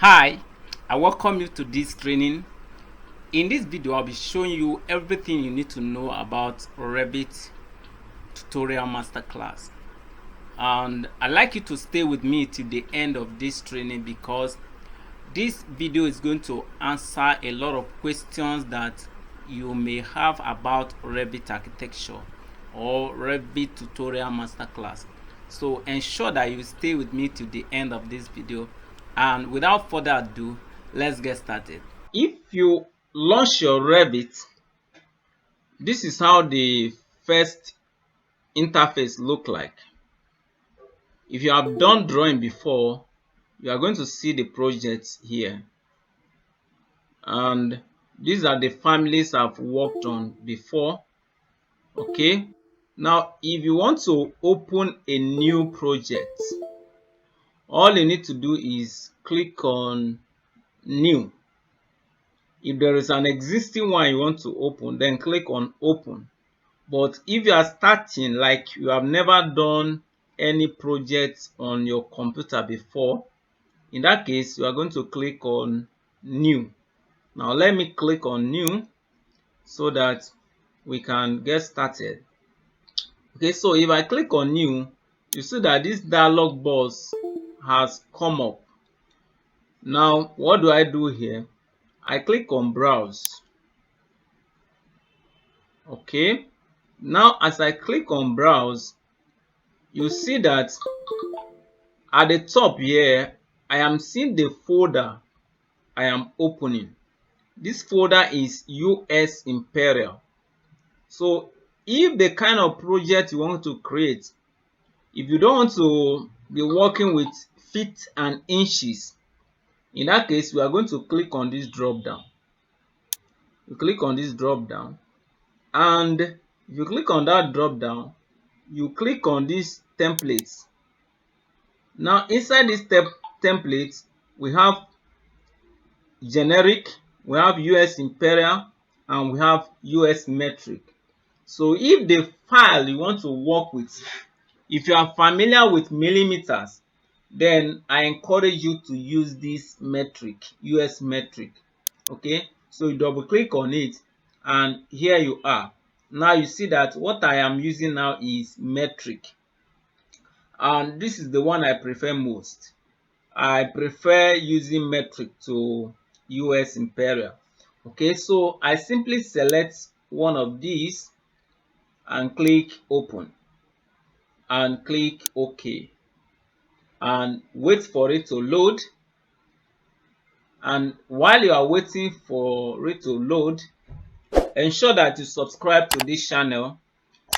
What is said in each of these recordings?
Hi, I welcome you to this training. In this video, I'll be showing you everything you need to know about Revit tutorial masterclass. And I'd like you to stay with me till the end of this training because this video is going to answer a lot of questions that you may have about Revit architecture or Revit tutorial masterclass. So ensure that you stay with me till the end of this video, and without further ado, let's get started. If you launch your Revit, this is how the first interface look like. If you have done drawing before, you are going to see the projects here, and these are the families I've worked on before. Okay, now if you want to open a new project, all you need to do is click on new. If there is an existing one you want to open, then click on open. But if you are starting, like you have never done any project on your computer before, in that case you are going to click on new. Now let me click on new so that we can get started. Okay, so if I click on new, you see that this dialog box has come up. Now what do I do here? I click on browse. Okay, now as I click on browse, you see that at the top here I am seeing the folder I am opening. This folder is US Imperial. So if the kind of project you want to create, if you don't want to be working with feet and inches, in that case we are going to click on this drop down. You click on this drop down, and if you click on that drop down, you click on this templates. Now inside this template we have generic, we have US Imperial, and we have US metric. So if the file you want to work with, if you are familiar with millimeters, then I encourage you to use this metric, US metric. Okay, so you double click on it, and here you are. Now you see that what I am using now is metric, and this is the one I prefer most. I prefer using metric to US Imperial. Okay, so I simply select one of these and click open and click OK and wait for it to load. And while you are waiting for it to load, ensure that you subscribe to this channel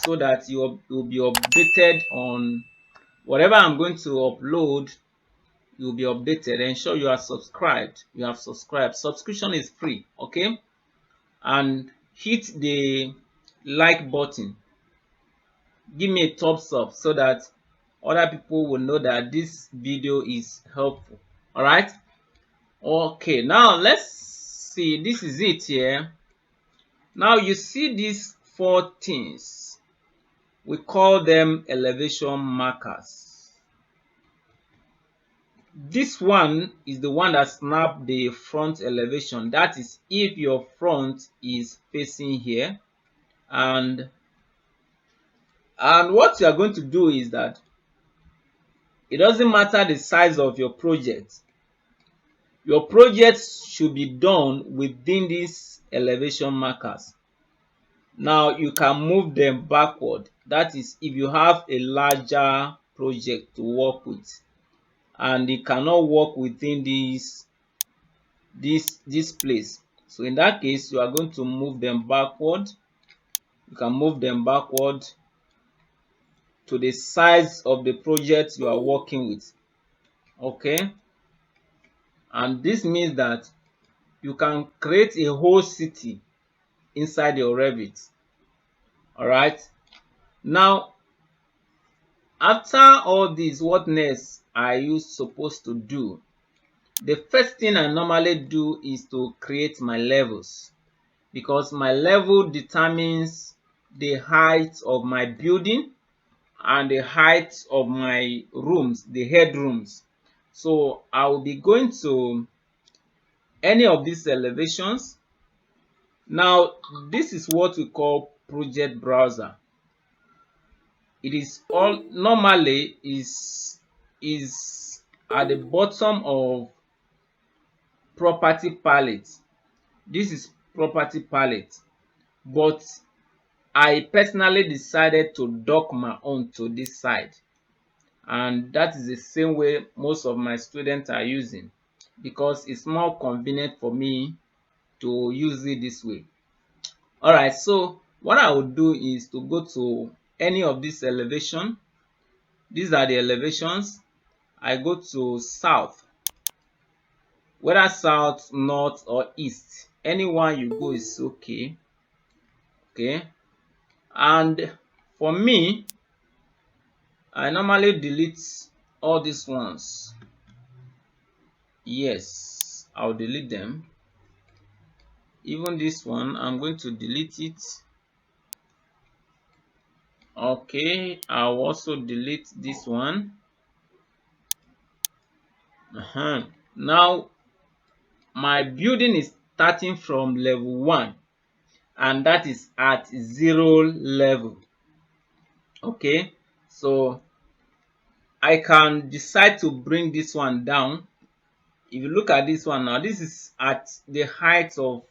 so that you will be updated on whatever I'm going to upload. You'll be updated. Ensure you are subscribed. You have subscribed. Subscription is free. Okay, and hit the like button. Give me a thumbs up so that other people will know that this video is helpful. All right, okay, now let's see. This is it here. Now you see these four things, we call them elevation markers. This one is the one that snap the front elevation. That is if your front is facing here, and what you are going to do is that it doesn't matter the size of your project. Your project should be done within these elevation markers. Now you can move them backward. That is if you have a larger project to work with and it cannot work within this place. So in that case, you are going to move them backward. You can move them backward to the size of the project you are working with. Okay, and this means that you can create a whole city inside your Revit. All right, now after all this, what next are you supposed to do? The first thing I normally do is to create my levels, because my level determines the height of my building and the height of my rooms, the headrooms. So I will be going to any of these elevations. Now this is what we call project browser. It is all normally is at the bottom of property palette. This is property palette, but I personally decided to dock my own to this side, and that is the same way most of my students are using, because it's more convenient for me to use it this way. All right, so what I would do is to go to any of these elevation. These are the elevations. I go to south, whether south, north, or east. Anyone you go is okay. Okay, and for me, I normally delete all these ones. Yes, I'll delete them. Even this one, I'm going to delete it. Okay, I'll also delete this one. Now my building is starting from level 1, and that is at 0 level. Okay, so I can decide to bring this one down. If you look at this one now, this is at the height of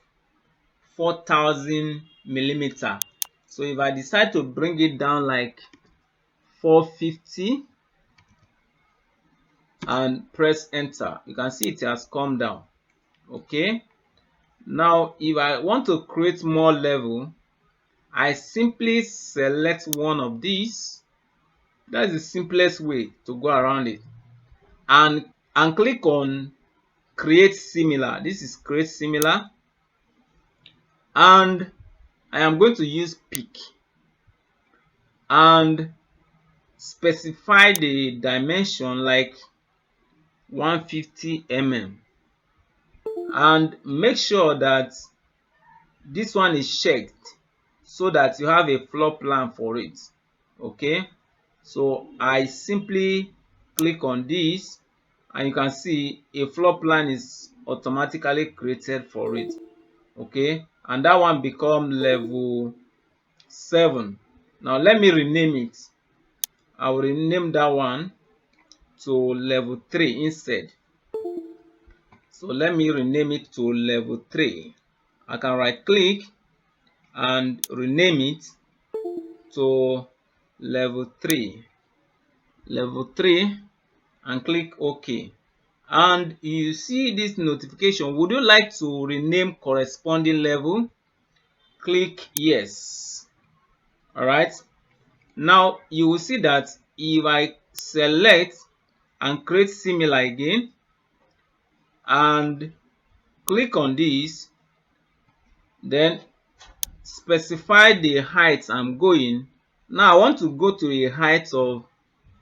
4,000 millimeter. So if I decide to bring it down like 450 and press enter, you can see it has come down. Okay, now if I want to create more level, I simply select one of these. That's the simplest way to go around it, and click on create similar. This is create similar, and I am going to use peak and specify the dimension like 150 mm, and make sure that this one is checked so that you have a floor plan for it. Okay, so I simply click on this, and you can see a floor plan is automatically created for it. Okay, and that one become level 7. Now let me rename it. I will rename that one to level 3 instead. So let me rename it to level 3. I can right click and rename it to level 3. Level 3, and click OK. And you see this notification. Would you like to rename corresponding level? Click yes. All right. Now you will see that if I select and create similar again and click on this, then specify the height I'm going. Now I want to go to a height of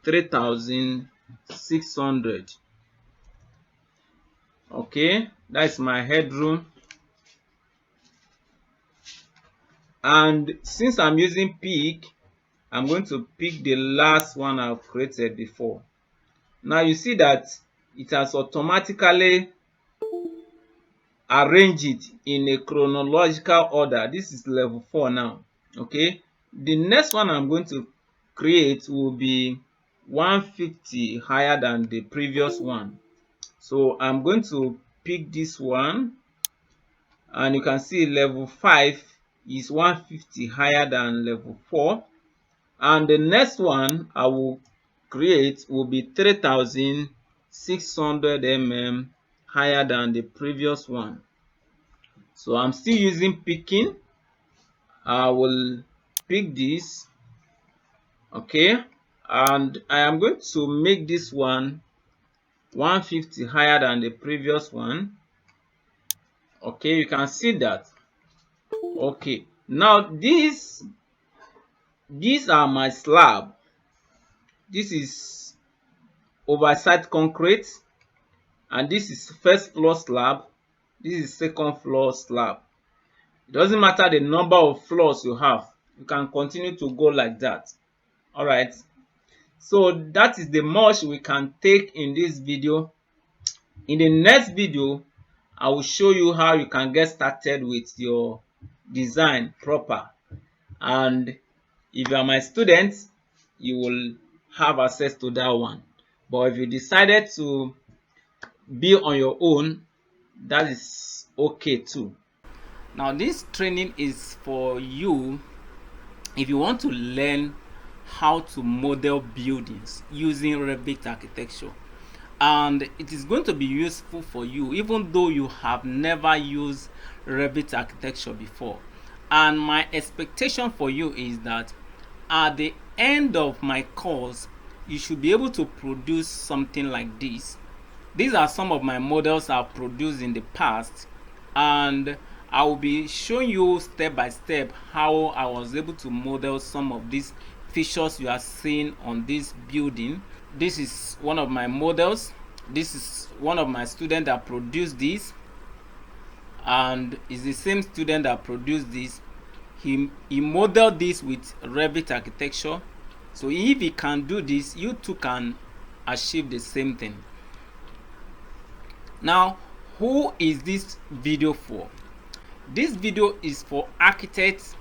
3,600. Okay, that's my headroom. And since I'm using peak, I'm going to pick the last one I've created before. Now you see that it has automatically arranged it in a chronological order. This is level 4 now. Okay, the next one I'm going to create will be 150 higher than the previous one. So I'm going to pick this one, and you can see level 5 is 150 higher than level 4, and the next one I will create will be 3,600 mm higher than the previous one. So I'm still using picking. I will pick this. Okay, and I am going to make this one 150 higher than the previous one. Okay, you can see that. Okay, now these are my slab. This is oversight concrete, and this is first floor slab. This is second floor slab. It doesn't matter the number of floors you have, you can continue to go like that. All right, so that is the much we can take in this video. In the next video, I will show you how you can get started with your design proper. And if you are my student, you will have access to that one. But if you decided to be on your own, that is okay too. Now this training is for you if you want to learn how to model buildings using Revit architecture, and it is going to be useful for you even though you have never used Revit architecture before. And my expectation for you is that at the end of my course you should be able to produce something like this. These are some of my models I've produced in the past, and I will be showing you step by step how I was able to model some of these features you are seeing on this building. This is one of my models. This is one of my students that produced this, and it's the same student that produced this. He modeled this with Revit architecture. So if he can do this, you too can achieve the same thing. Now, who is this video for? This video is for architects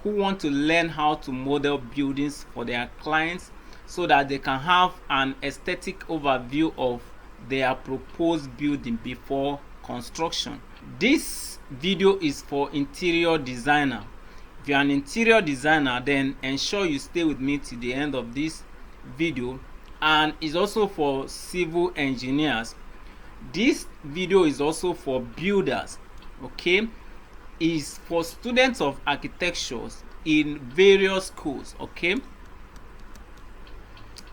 who want to learn how to model buildings for their clients so that they can have an aesthetic overview of their proposed building before construction. This video is for interior designer. If you're an interior designer, then ensure you stay with me till the end of this video. And it's also for civil engineers. This video is also for builders, okay? Is for students of architecture in various schools, okay?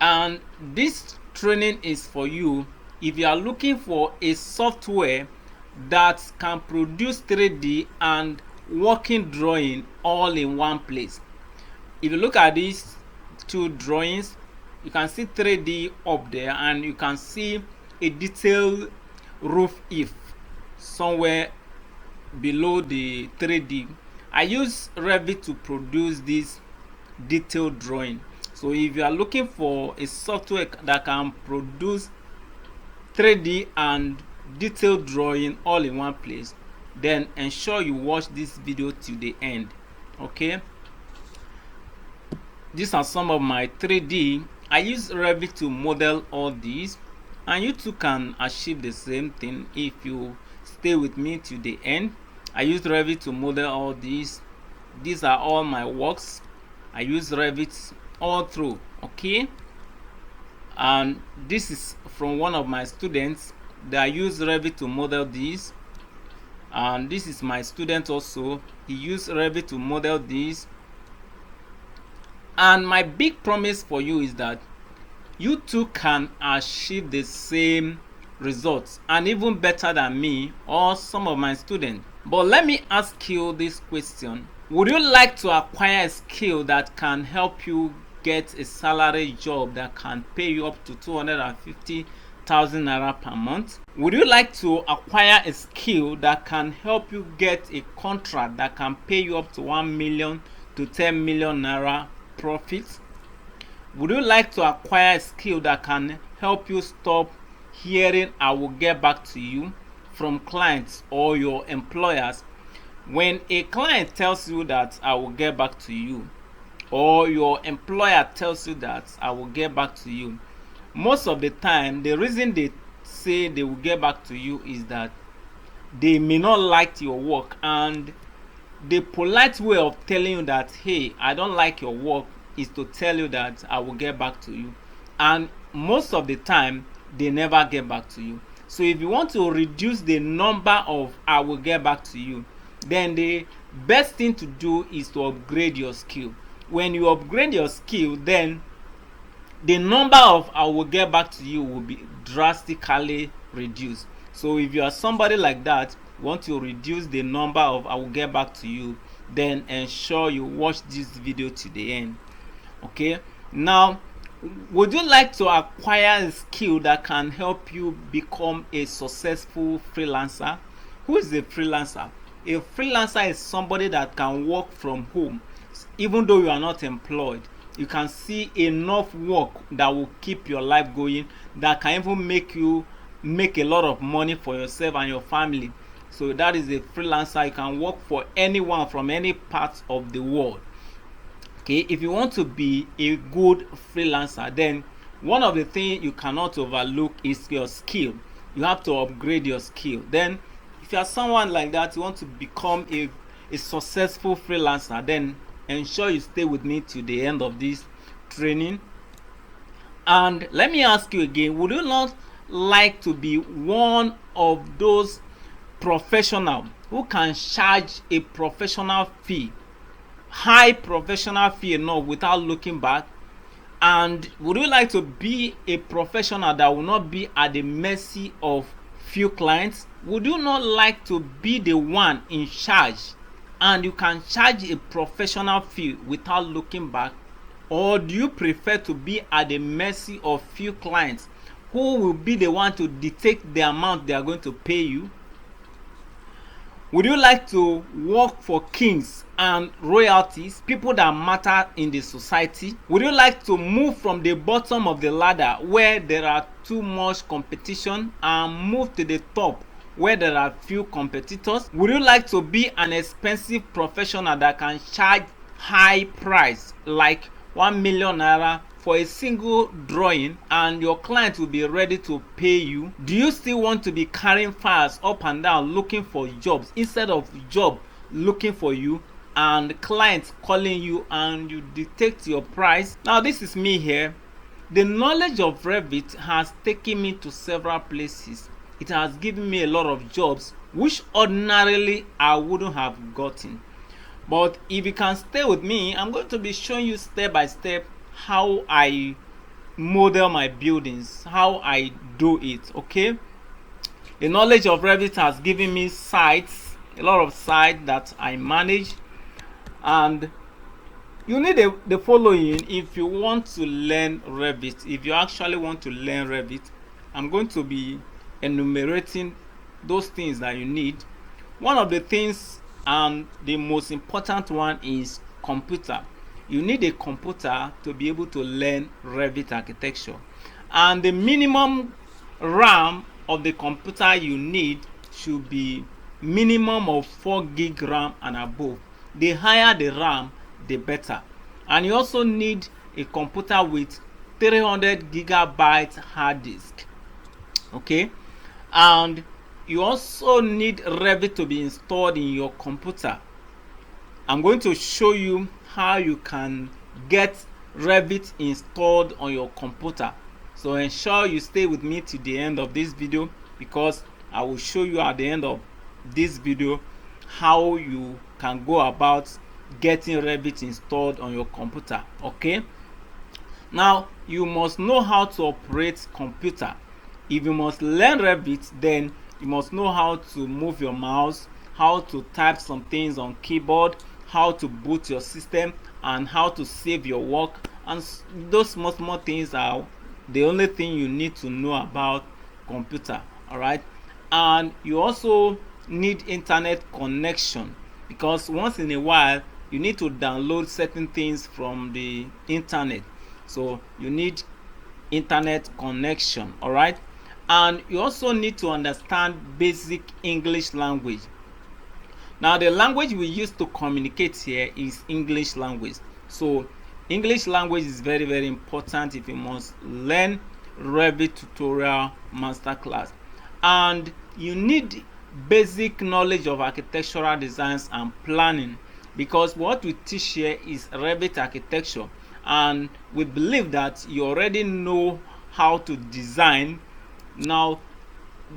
And this training is for you if you are looking for a software that can produce 3D and working drawing all in one place. If you look at these two drawings, you can see 3D up there, and you can see a detailed roof if somewhere below the 3D. I use Revit to produce this detailed drawing. So if you are looking for a software that can produce 3D and detailed drawing all in one place, then ensure you watch this video till the end, okay? These are some of my 3D. I use Revit to model all these, and you too can achieve the same thing if you stay with me till the end. I use Revit to model all these. These are all my works. I use Revit all through, okay? And this is from one of my students that I use Revit to model these. And this is my student also. He used Revit to model these. And my big promise for you is that you too can achieve the same results, and even better than me or some of my students. But let me ask you this question: would you like to acquire a skill that can help you get a salary job that can pay you up to 250,000 naira per month? Would you like to acquire a skill that can help you get a contract that can pay you up to 1 million to 10 million naira profit? Would you like to acquire a skill that can help you stop hearing "I will get back to you" from clients or your employers? When a client tells you that "I will get back to you," or your employer tells you that "I will get back to you," most of the time the reason they say they will get back to you is that they may not like your work, and the polite way of telling you that "hey, I don't like your work" is to tell you that "I will get back to you," and most of the time they never get back to you. So if you want to reduce the number of "I will get back to you," then the best thing to do is to upgrade your skill. When you upgrade your skill, then the number of "I will get back to you" will be drastically reduced. So if you are somebody like that, want to reduce the number of "I will get back to you," then ensure you watch this video to the end, okay? Now, would you like to acquire a skill that can help you become a successful freelancer? Who is a freelancer? A freelancer is somebody that can work from home even though you are not employed. You can see enough work that will keep your life going, that can even make you make a lot of money for yourself and your family. So that is a freelancer. You can work for anyone from any part of the world. Okay, if you want to be a good freelancer, then one of the things you cannot overlook is your skill. You have to upgrade your skill. Then if you are someone like that, you want to become a successful freelancer, then ensure you stay with me till the end of this training. And let me ask you again, would you not like to be one of those professionals who can charge a professional fee, high professional fee enough without looking back? And would you like to be a professional that will not be at the mercy of few clients? Would you not like to be the one in charge and you can charge a professional fee without looking back? Or do you prefer to be at the mercy of few clients who will be the one to dictate the amount they are going to pay you? Would you like to work for kings and royalties, people that matter in the society? Would you like to move from the bottom of the ladder where there are too much competition and move to the top where there are few competitors? Would you like to be an expensive professional that can charge high price like 1 million naira for a single drawing and your client will be ready to pay you? Do you still want to be carrying files up and down looking for jobs instead of job looking for you and clients calling you and you dictate your price? Now this is me here. The knowledge of Revit has taken me to several places. It has given me a lot of jobs which ordinarily I wouldn't have gotten. But if you can stay with me, I'm going to be showing you step by step how I model my buildings, how I do it. Okay, the knowledge of Revit has given me sites, a lot of sites that I manage, and you need the following if you want to learn Revit. If you actually want to learn Revit, I'm going to be enumerating those things that you need. One of the things and the most important one is computer. You need a computer to be able to learn Revit architecture, and the minimum RAM of the computer you need should be minimum of 4 gig RAM and above. The higher the RAM, the better. And you also need a computer with 300 gigabyte hard disk. Okay, and you also need Revit to be installed in your computer. I'm going to show you how you can get Revit installed on your computer. So ensure you stay with me to the end of this video, because I will show you at the end of this video how you can go about getting Revit installed on your computer. Okay, now you must know how to operate computer. If you must learn Revit, then you must know how to move your mouse, how to type some things on keyboard, how to boot your system, and how to save your work. And those small things are the only thing you need to know about computer. All right, and you also need internet connection, because once in a while you need to download certain things from the internet, so you need internet connection. All right, and you also need to understand basic English language. Now the language we use to communicate here is English language. So English language is very important if you must learn Revit tutorial masterclass. And you need basic knowledge of architectural designs and planning, because what we teach here is Revit architecture, and we believe that you already know how to design. Now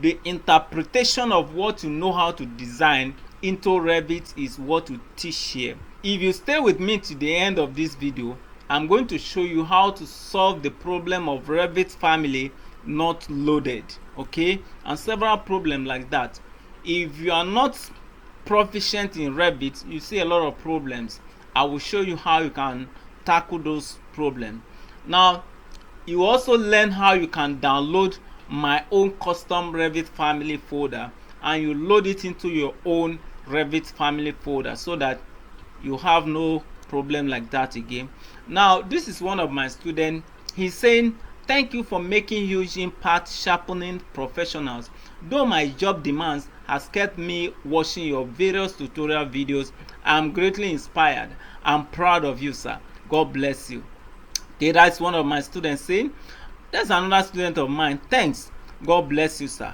the interpretation of what you know how to design into Revit is what we teach here. If you stay with me to the end of this video, I'm going to show you how to solve the problem of Revit family not loaded. Okay, and several problems like that. If you are not proficient in Revit, you see a lot of problems. I will show you how you can tackle those problems. Now you also learn how you can download my own custom Revit family folder, and you load it into your own Revit family folder so that you have no problem like that again. Now this is one of my students. He's saying, thank you for making huge impact sharpening professionals. Though my job demands has kept me watching your various tutorial videos. I'm greatly inspired. I'm proud of you, sir. God bless you. Okay, that's one of my students saying. That's another student of mine. Thanks. God bless you, sir.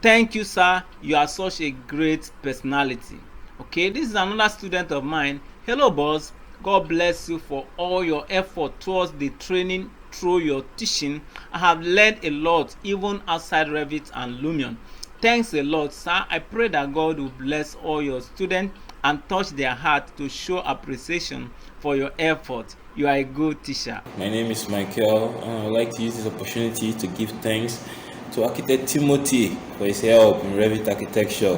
Thank you, sir. You are such a great personality. Okay, this is another student of mine. Hello, boss. God bless you for all your effort towards the training through your teaching. I have learned a lot even outside Revit and Lumion. Thanks a lot, sir. I pray that God will bless all your students and touch their heart to show appreciation for your effort. You are a good teacher. My name is Michael. I would like to use this opportunity to give thanks to architect Timothy for his help in Revit architecture,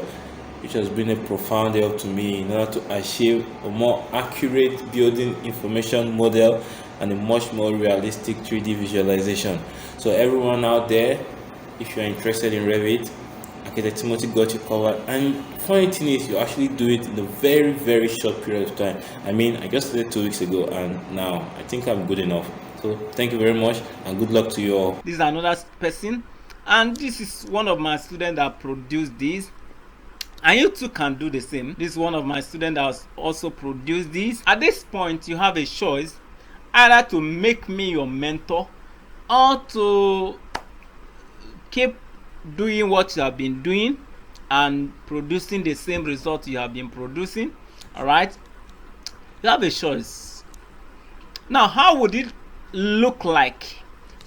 which has been a profound help to me in order to achieve a more accurate building information model and a much more realistic 3D visualization. So everyone out there, if you are interested in Revit, architect Timothy got you covered. And funny thing is, you actually do it in a very, very short period of time. I mean, I just did it 2 weeks ago, and now I think I'm good enough. So thank you very much, and good luck to you all. This is another person, and this is one of my students that produced this, and you too can do the same. This is one of my students that has also produced this. At this point, you have a choice either to make me your mentor or to keep doing what you have been doing and producing the same result you have been producing. All right, you have a choice. Now, how would it look like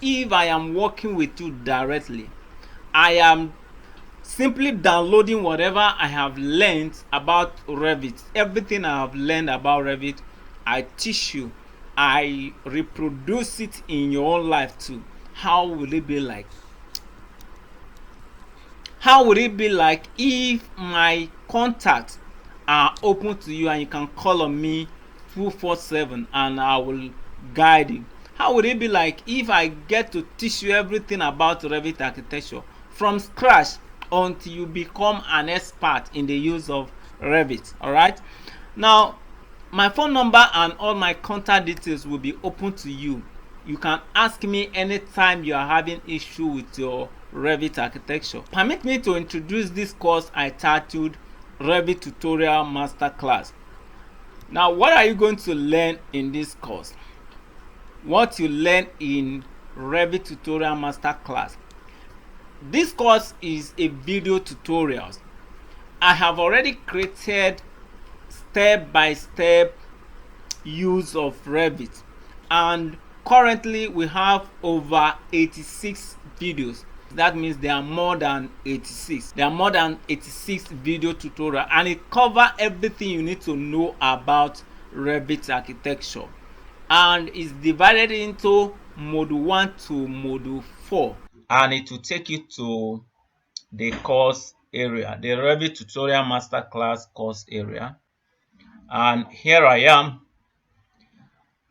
if I am working with you directly? I am simply downloading whatever I have learned about Revit. Everything I have learned about Revit, I teach you. I reproduce it in your own life too. How will it be like? How would it be like if my contacts are open to you and you can call on me 247 and I will guide you? How would it be like if I get to teach you everything about Revit architecture from scratch until you become an expert in the use of Revit? All right. Now, my phone number and all my contact details will be open to you. You can ask me anytime you are having issue with your Revit architecture. Permit me to introduce this course I titled Revit Tutorial Masterclass. Now, what are you going to learn in this course? What you learn in Revit Tutorial Masterclass. This course is a video tutorial. I have already created step-by-step use of Revit, and currently we have over 86 videos. That means there are more than 86. There are more than 86 video tutorial, and it covers everything you need to know about Revit architecture, and is divided into module 1 to module 4, and it will take you to the course area, the Revit Tutorial Masterclass course area. And here I am,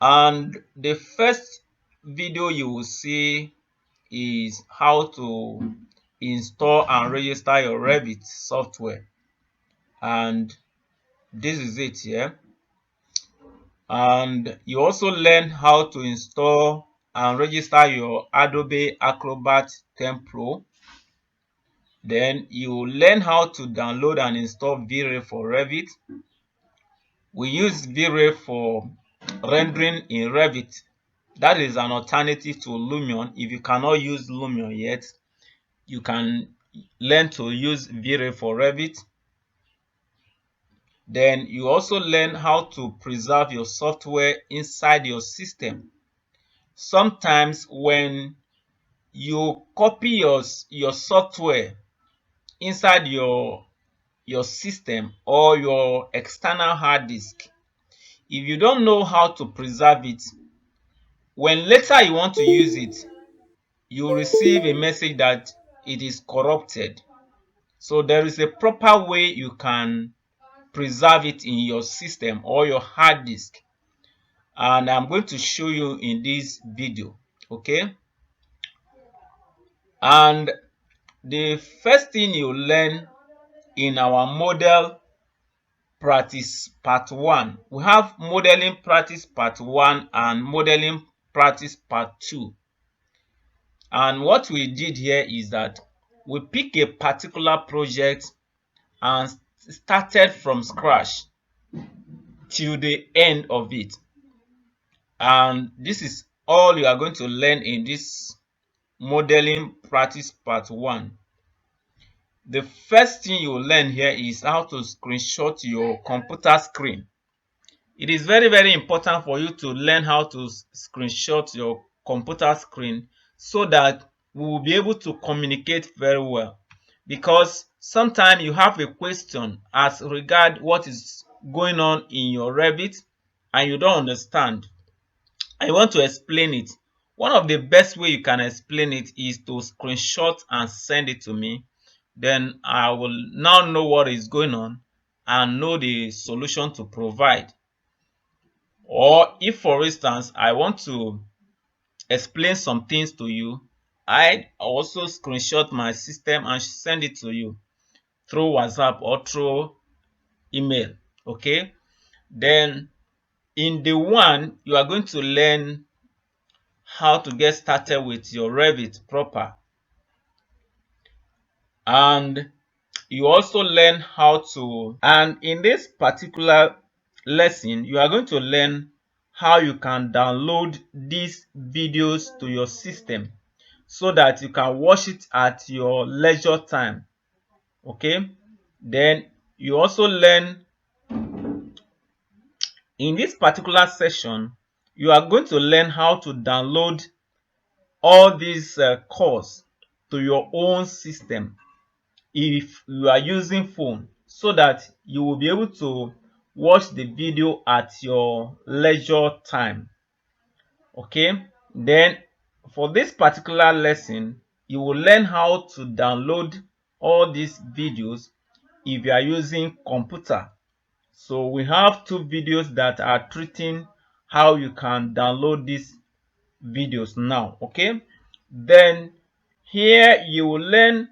and the first video you will see is how to install and register your Revit software, and this is it here. And you also learn how to install and register your Adobe Acrobat 10 Pro. Then you learn how to download and install V-Ray for Revit. We use V-Ray for rendering in Revit. That is an alternative to Lumion. If you cannot use Lumion yet, you can learn to use V-Ray for Revit. Then you also learn how to preserve your software inside your system. Sometimes when you copy your software inside your system or your external hard disk, if you don't know how to preserve it, when later you want to use it, you receive a message that it is corrupted. So there is a proper way you can preserve it in your system or your hard disk, and I'm going to show you in this video. Okay, and the first thing you learn in our model practice part 1, we have modeling practice part 1 and modeling practice part 2. And what we did here is that we pick a particular project and started from scratch till the end of it. And this is all you are going to learn in this modeling practice part 1. The first thing you will learn here is how to screenshot your computer screen. It is very, very important for you to learn how to screenshot your computer screen so that we will be able to communicate very well. Because sometimes you have a question as regard what is going on in your Revit and you don't understand. I want to explain it. One of the best way you can explain it is to screenshot and send it to me. Then I will now know what is going on and know the solution to provide. Or if, for instance, I want to explain some things to you, I also screenshot my system and send it to you through WhatsApp or through email. Okay. Then in the one, you are going to learn how to get started with your Revit proper. And you also learn how to, and in this particular lesson, you are going to learn how you can download these videos to your system so that you can watch it at your leisure time. Okay. Then you also learn in this particular session, you are going to learn how to download all these course to your own system if you are using phone, so that you will be able to watch the video at your leisure time. Okay. Then for this particular lesson, you will learn how to download all these videos if you are using computer. So we have two videos that are treating how you can download these videos now. Okay. Then here you will learn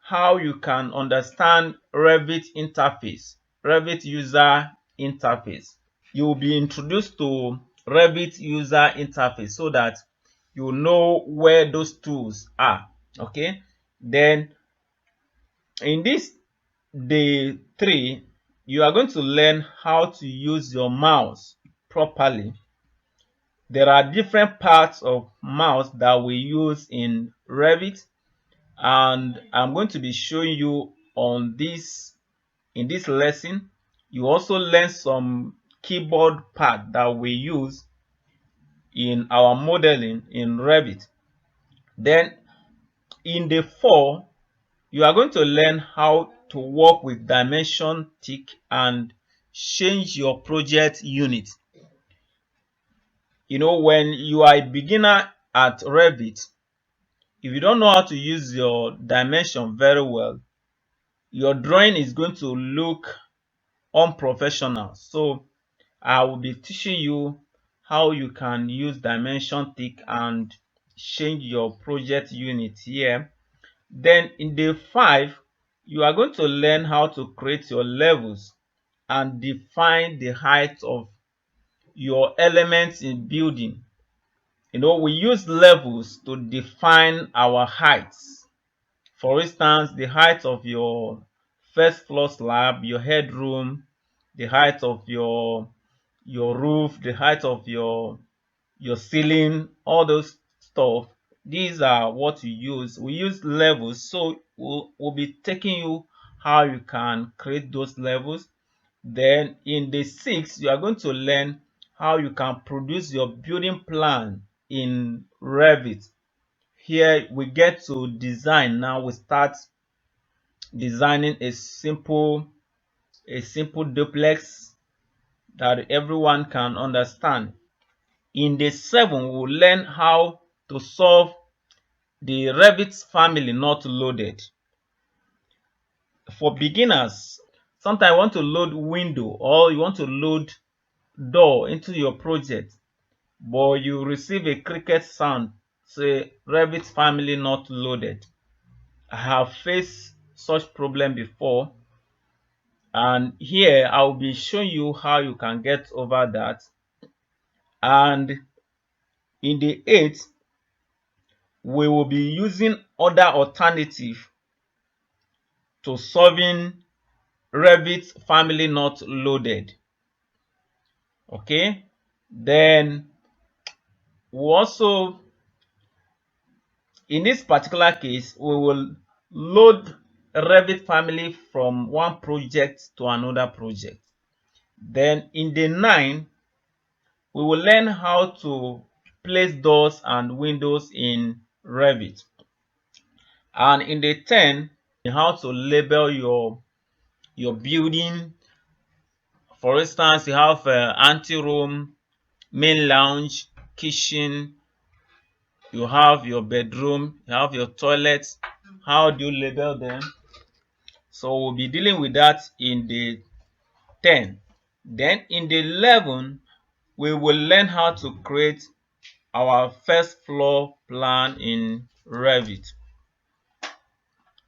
how you can understand Revit interface, Revit user interface. You will be introduced to Revit user interface so that you know where those tools are. Okay. Then in this day 3, you are going to learn how to use your mouse properly. There are different parts of mouse that we use in Revit, and I'm going to be showing you on this in this lesson. You also learn some keyboard part that we use in our modeling in Revit. Then in the 4, you are going to learn how to work with dimension tick and change your project unit. You know, when you are a beginner at Revit, if you don't know how to use your dimension very well, your drawing is going to look unprofessional. So I will be teaching you how you can use dimension tick and change your project unit here. Then in day 5, you are going to learn how to create your levels and define the height of your elements in building. You know, we use levels to define our heights. For instance, the height of your first floor slab, your headroom, the height of your roof, the height of your ceiling, all those stuff. These are what we use. We use levels, so we'll be taking you how you can create those levels. Then in the 6, you are going to learn how you can produce your building plan in Revit. Here we get to design. Now we start designing a simple duplex that everyone can understand. In the 7, we'll learn how to solve the Revit family not loaded. For beginners, sometimes you want to load window or you want to load door into your project, but you receive a cricket sound say Revit family not loaded. I have faced such problem before, and here I'll be showing you how you can get over that. And in the 8th, we will be using other alternative to solving Revit family not loaded. Okay, then we also, in this particular case, we will load Revit family from one project to another project. Then in the 9, we will learn how to place doors and windows in Revit. And in the 10, how to label your building. For instance, you have ante-room, main lounge, kitchen, you have your bedroom, you have your toilets. How do you label them? So we'll be dealing with that in the 10. Then in the 11, we will learn how to create our first floor plan in Revit.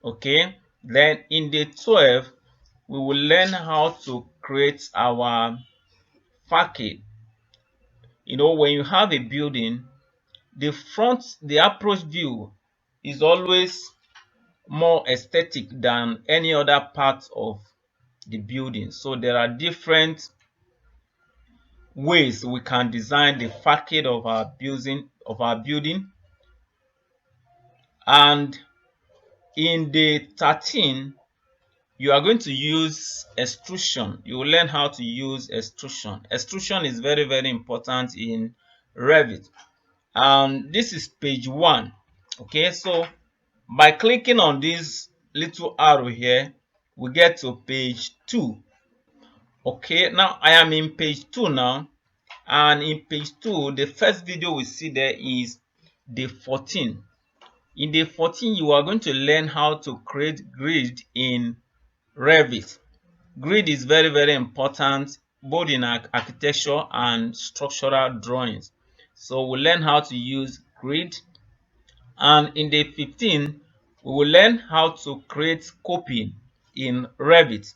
Okay, then in the 12, we will learn how to create our facade. When you have a building, the approach view is always more aesthetic than any other part of the building. So there are different ways we can design the facade of our building. And in the 13, you are going to use extrusion. You will learn how to use extrusion. Extrusion is very, very important in Revit. And this is page 1. Okay, so by clicking on this little arrow here, we get to page 2. Okay, now I am in page 2 now. And in page 2, the first video we see there is day 14. In day 14, you are going to learn how to create grid in Revit. Grid is very, very important both in architecture and structural drawings. So we'll learn how to use grid. And in day 15, we will learn how to create coping in Revit.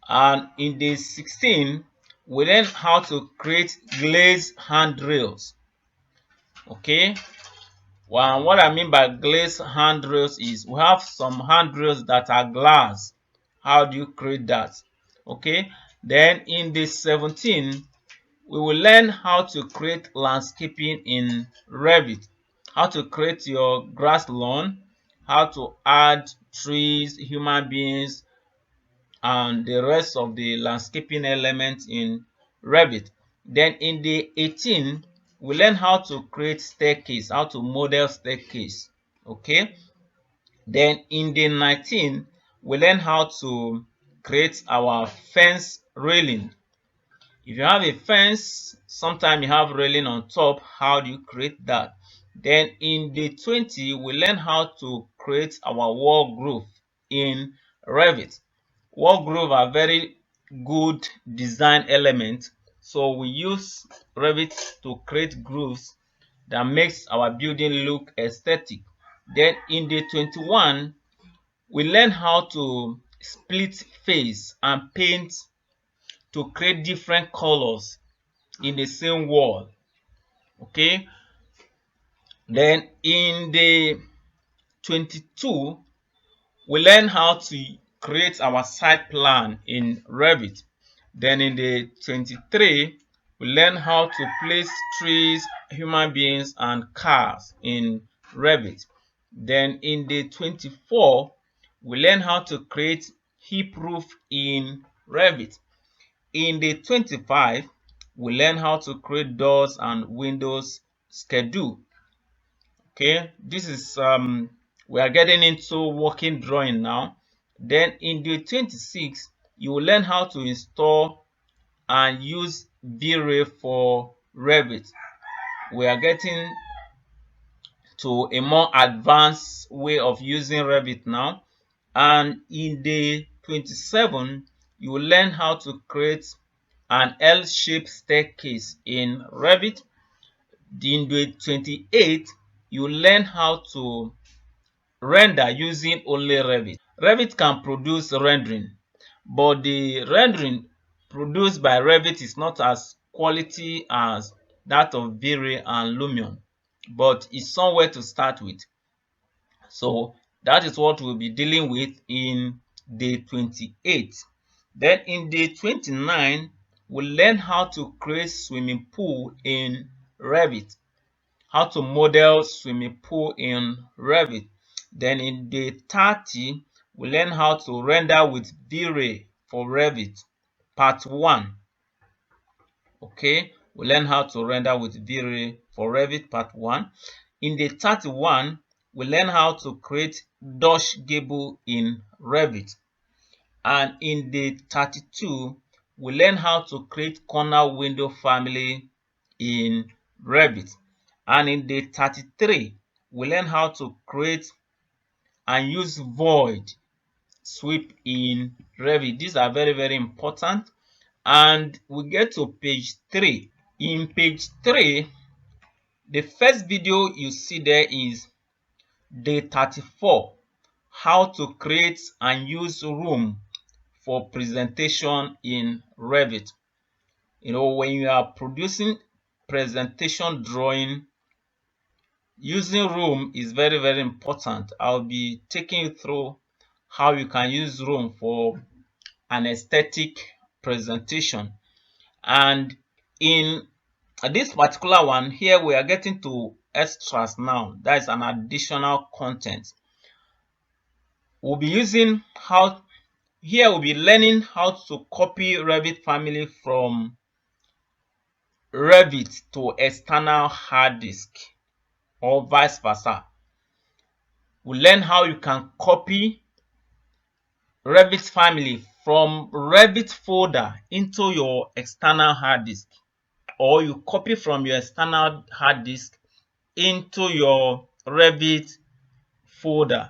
And in day 16, we learn how to create glazed handrails. Okay, well, what I mean by glazed handrails is we have some handrails that are glass. How do you create that? Okay, then in day 17, we will learn how to create landscaping in Revit, how to create your grass lawn, how to add trees, human beings, and the rest of the landscaping elements in Revit. Then in the 18, we learn how to create staircase, how to model staircase. Okay. Then in the 19, we learn how to create our fence railing. If you have a fence, sometimes you have railing on top. How do you create that? Then in the 20, we learn how to create our wall groove in Revit. Wall groove are very good design element. So we use Revit to create grooves that makes our building look aesthetic. Then in the 21, we learn how to split face and paint to create different colors in the same wall. Okay, then in the 22, we learn how to create our site plan in Revit. Then in the 23, we learn how to place trees, human beings, and cars in Revit. Then in the 24, we learn how to create heap roof in Revit. In the 25, we learn how to create doors and windows schedule. Okay, this is we are getting into working drawing now. Then in the 26, you will learn how to install and use V-Ray for Revit. We are getting to a more advanced way of using Revit now. And in the 27, you will learn how to create an L-shaped staircase in Revit. In the 28, you learn how to render using only Revit. Revit can produce rendering, but the rendering produced by Revit is not as quality as that of V-Ray and Lumion, but it's somewhere to start with. So that is what we'll be dealing with in day 28. Then in day 29, we learn how to create swimming pool in Revit, how to model swimming pool in Revit. Then in day 30, we learn how to render with V-Ray for Revit, part 1. Okay, we learn how to render with V-Ray for Revit, part 1. In day 31, we learn how to create Dutch gable in Revit. And in day 32, we learn how to create corner window family in Revit. And in day 33, we learn how to create and use void sweep in Revit. These are very, very important. And we get to page 3. In page 3, the first video you see there is day 34, how to create and use room for presentation in Revit. When you are producing presentation drawing, using room is very, very important. I'll be taking you through how you can use room for an aesthetic presentation. And in this particular one here, we are getting to extras now. That is an additional content. We'll be using here we'll be learning how to copy Revit family from Revit to external hard disk or vice versa. We'll learn how you can copy Revit family from Revit folder into your external hard disk, or you copy from your external hard disk into your Revit folder.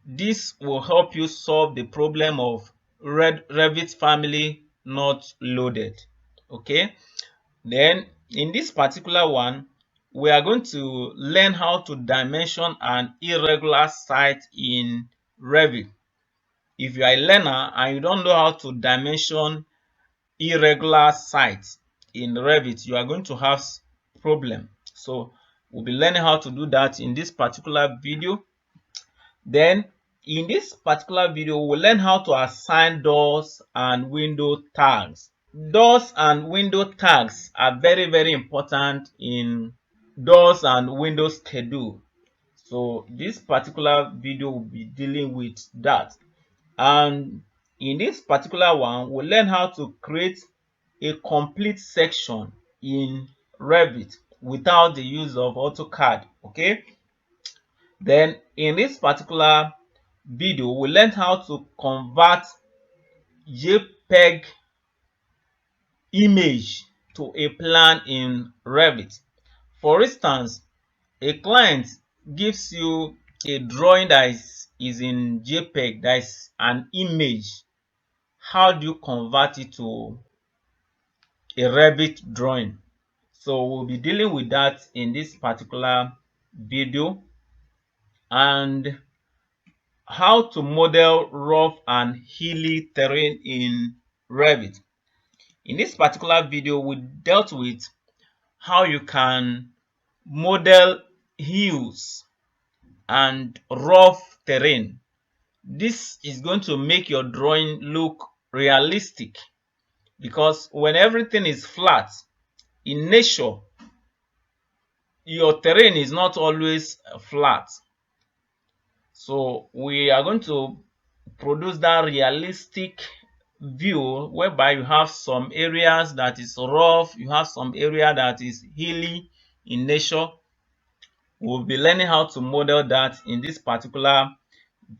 This will help you solve the problem of Revit family not loaded. Okay, then in this particular one, we are going to learn how to dimension an irregular site in Revit. If you are a learner and you don't know how to dimension irregular sites in Revit, you are going to have problem. So we'll be learning how to do that in this particular video. Then in this particular video, we'll learn how to assign doors and window tags. Doors and window tags are very, very important in doors and window schedule. So this particular video will be dealing with that. And in this particular one, we'll learn how to create a complete section in Revit without the use of AutoCAD. Okay. Then in this particular video, we learned how to convert JPEG image to a plan in Revit. For instance, a client gives you a drawing that is in JPEG, that is an image. How do you convert it to a Revit drawing? So we'll be dealing with that in this particular video. And how to model rough and hilly terrain in Revit. In this particular video, we dealt with how you can model hills and rough terrain. This is going to make your drawing look realistic, because when everything is flat in nature, your terrain is not always flat. So we are going to produce that realistic view whereby you have some areas that is rough, you have some area that is hilly in nature. We'll be learning how to model that in this particular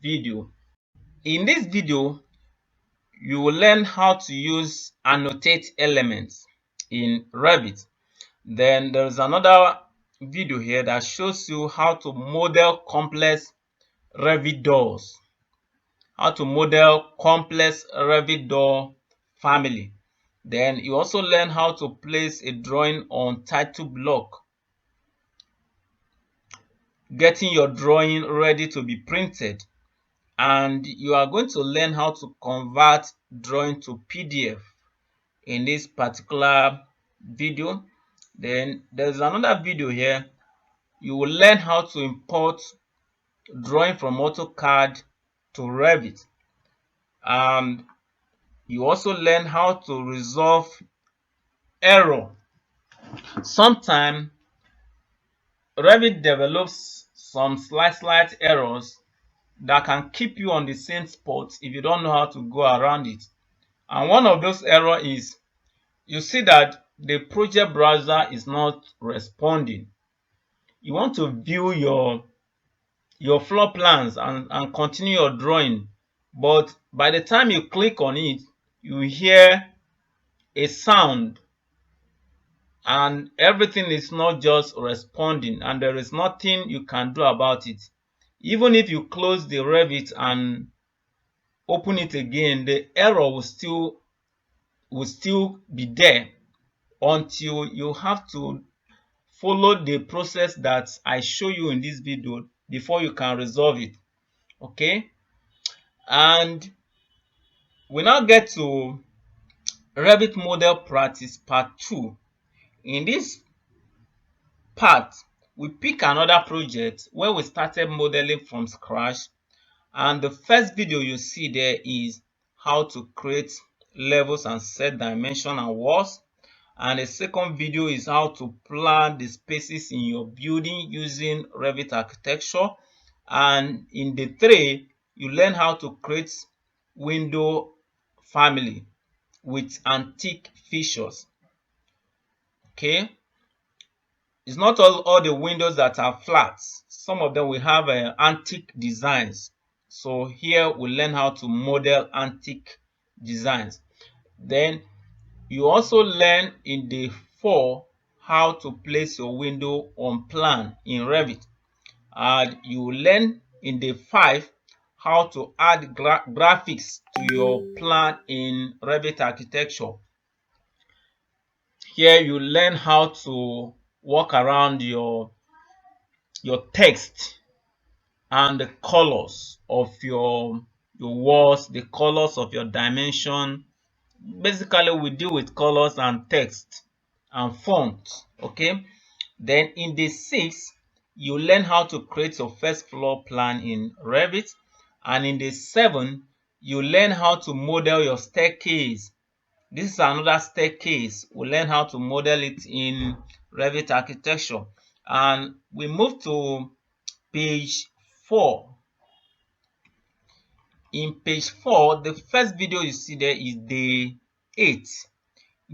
video. In this video, you will learn how to use annotate elements in Revit. Then there's another video here that shows you how to model complex Revit doors, how to model complex Revit door family. Then you also learn how to place a drawing on title block, getting your drawing ready to be printed. And you are going to learn how to convert drawing to PDF in this particular video. Then there's another video here. You will learn how to import drawing from AutoCAD to Revit. and you also learn how to resolve error. Sometimes Revit develops some slight errors that can keep you on the same spot if you don't know how to go around it. And one of those errors is you see that the project browser is not responding. You want to view your floor plans and continue your drawing, but by the time you click on it, you hear a sound and everything is not just responding, and there is nothing you can do about it. Even if you close the Revit and open it again, the error will still be there until you have to follow the process that I show you in this video before you can resolve it. Okay, and we now get to Revit model practice part 2. In this part, we pick another project where we started modeling from scratch, and the first video you see there is how to create levels and set dimension and walls, and the second video is how to plan the spaces in your building using Revit architecture, and in the 3 you learn how to create window family with antique features. Okay, it's not all the windows that are flat. Some of them will have antique designs. So here we learn how to model antique designs. Then you also learn in the 4 how to place your window on plan in Revit. And you learn in the 5 how to add graphics to your plan in Revit architecture. Here you learn how to work around your text and the colors of your walls, the colors of your dimension. Basically, we deal with colors and text and font. Okay, then in the 6 you learn how to create your first floor plan in Revit, and in the 7 you learn how to model your staircase. This is another staircase. We learn how to model it in Revit architecture, and we move to page 4. In page 4, the first video you see there is day 8.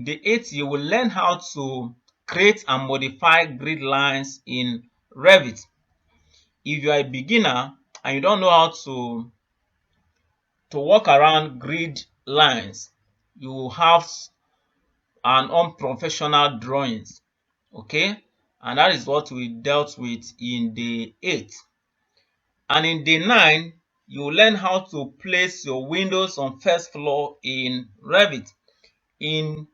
Day 8, you will learn how to create and modify grid lines in Revit. If you are a beginner and you don't know how to work around grid lines, you will have an unprofessional drawings. Okay, and that is what we dealt with in day 8. And in day 9, you will learn how to place your windows on first floor in Revit. In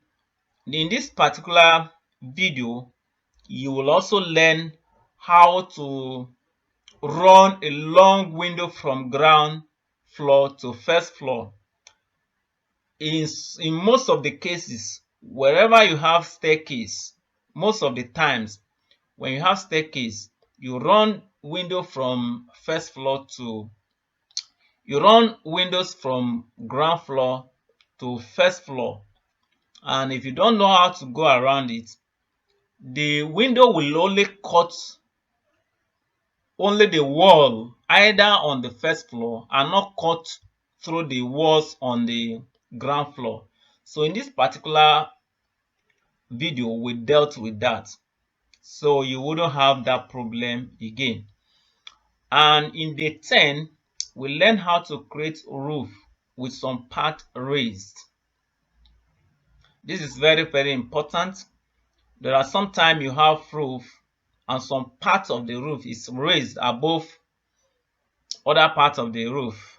this particular video, you will also learn how to run a long window from ground floor to first floor. In most of the cases, wherever you have staircase, most of the times when you have staircase, you run window from first floor to you run windows from ground floor to first floor. And if you don't know how to go around it, the window will only cut only the wall either on the first floor and not cut through the walls on the ground floor. So in this particular video, we dealt with that, so you wouldn't have that problem again. And in day 10, we learn how to create roof with some part raised. This is very important. There are sometimes you have roof and some part of the roof is raised above other parts of the roof,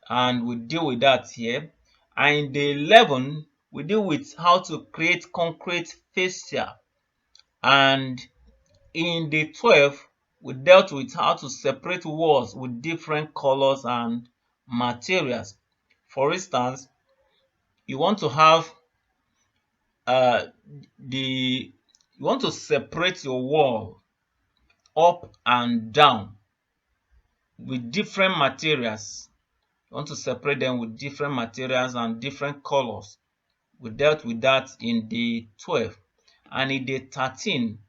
and we deal with that here. And in day 11, we deal with how to create concrete fascia, and in day 12, we dealt with how to separate walls with different colors and materials. For instance, you want to have uh, the you want to separate your wall up and down with different materials. You want to separate them with different materials and different colors. We dealt with that in day 12. And in day 13,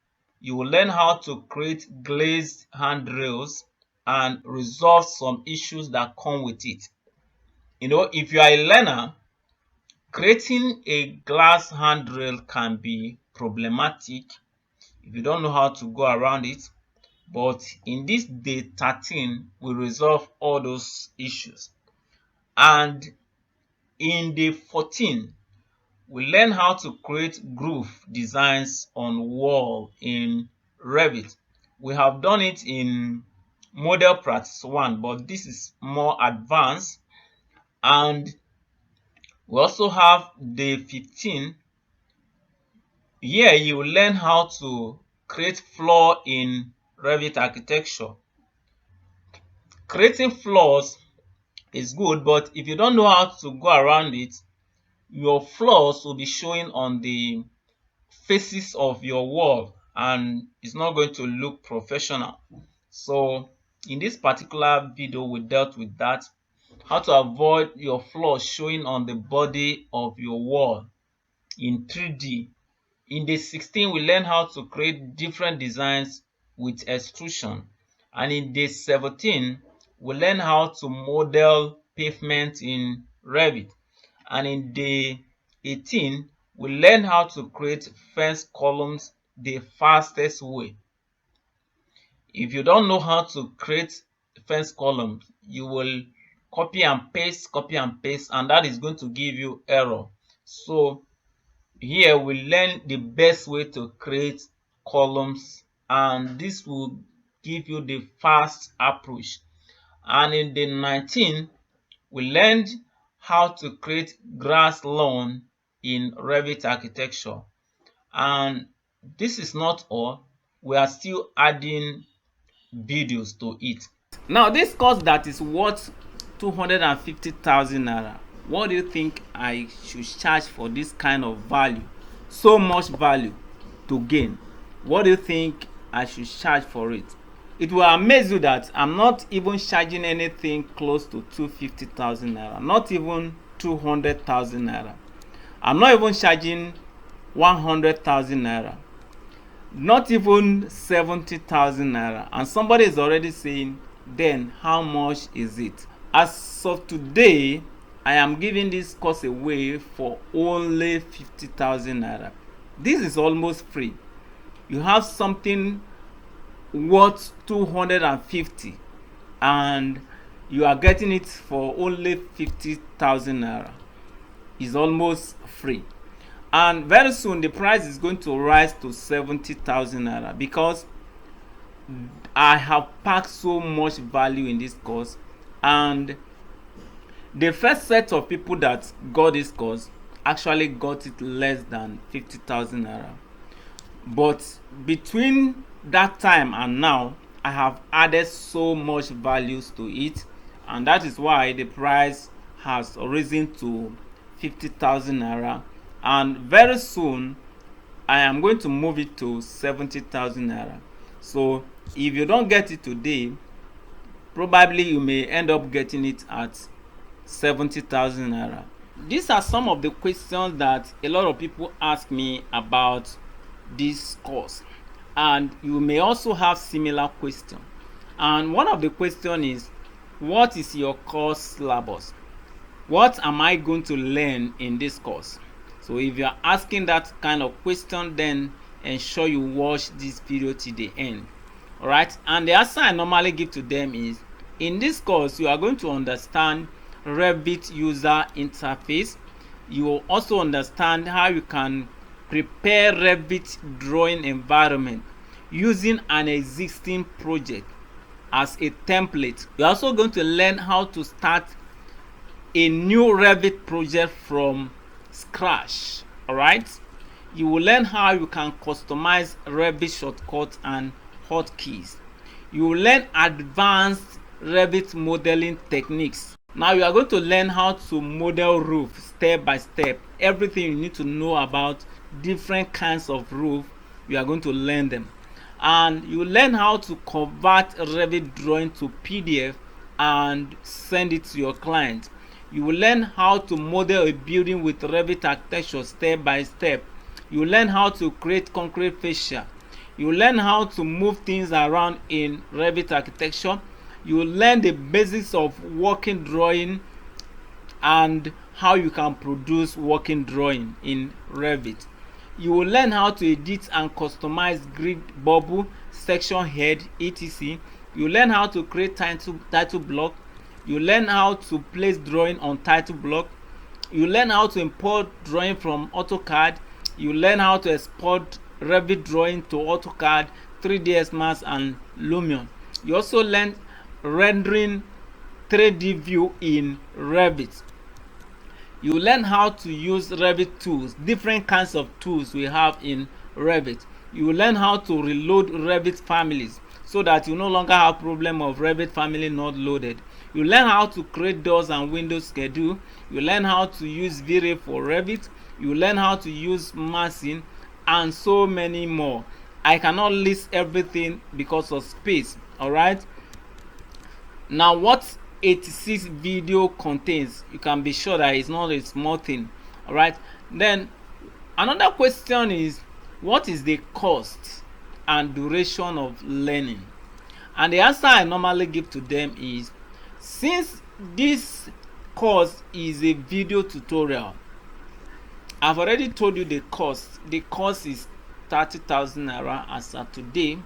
you will learn how to create glazed handrails and resolve some issues that come with it. If you are a learner, creating a glass handrail can be problematic if you don't know how to go around it. But in this day 13, we resolve all those issues. And in day 14, we learn how to create groove designs on wall in Revit. We have done it in model practice 1, but this is more advanced. And we also have day 15. Here you will learn how to create floor in Revit architecture. Creating floors is good, but if you don't know how to go around it, your floors will be showing on the faces of your wall and it's not going to look professional. So in this particular video, we dealt with that, how to avoid your floors showing on the body of your wall in 3D. In day 16, we learn how to create different designs with extrusion. And in day 17, we learn how to model pavement in Revit. And in day 18, we learn how to create fence columns the fastest way. If you don't know how to create fence columns, you will copy and paste, and that is going to give you error. So here we learn the best way to create columns, and this will give you the fast approach. And in day 19, we learned how to create grass lawn in Revit architecture. And this is not all. We are still adding videos to it. Now, this course that is worth 250,000 naira, what do you think I should charge for this kind of value? So much value to gain. What do you think I should charge for it? It will amaze you that I'm not even charging anything close to 250,000 naira, not even 200,000 naira. I'm not even charging 100,000 naira, not even 70,000 naira, and somebody is already saying, then how much is it? As of today, I am giving this course away for only 50,000 naira. This is almost free. You have something worth 250 and you are getting it for only 50,000 naira. It's almost free. And very soon the price is going to rise to 70,000 naira because I have packed so much value in this course. And the first set of people that got this course actually got it less than 50,000 naira. But between that time and now, I have added so much values to it, and that is why the price has risen to 50,000 naira. And very soon I am going to move it to 70,000 naira. So if you don't get it today, probably you may end up getting it at 70,000 naira. These are some of the questions that a lot of people ask me about this course, and you may also have similar questions. And one of the questions is, what is your course syllabus? What am I going to learn in this course? So if you are asking that kind of question, then ensure you watch this video till the end. Alright, and the answer I normally give to them is, in this course you are going to understand Revit user interface. You will also understand how you can prepare Revit drawing environment using an existing project as a template. You're also going to learn how to start a new Revit project from scratch. Alright, you will learn how you can customize Revit shortcuts and hotkeys. You will learn advanced Revit modeling techniques. Now you are going to learn how to model roof step by step. Everything you need to know about different kinds of roof, you are going to learn them. And you learn how to convert Revit drawing to PDF and send it to your client. You will learn how to model a building with Revit architecture step by step. You will learn how to create concrete fascia. You will learn how to move things around in Revit architecture. You will learn the basics of working drawing and how you can produce working drawing in Revit. You will learn how to edit and customize grid, bubble, section head, etc. You will learn how to create title block. You will learn how to place drawing on title block. You will learn how to import drawing from AutoCAD. You will learn how to export Revit drawing to AutoCAD, 3ds Max and Lumion. You also learn rendering 3D view in Revit. You learn how to use Revit tools, different kinds of tools we have in Revit. You will learn how to reload Revit families so that you no longer have problem of Revit family not loaded. You learn how to create doors and windows schedule. You learn how to use V-Ray for Revit. You learn how to use massing and so many more. I cannot list everything because of space. Alright. Now what 86 video contains, you can be sure that it's not a small thing. All right, then another question is, what is the cost and duration of learning? And the answer I normally give to them is, since this course is a video tutorial, I've already told you the cost. The cost is 30,000 naira as of today.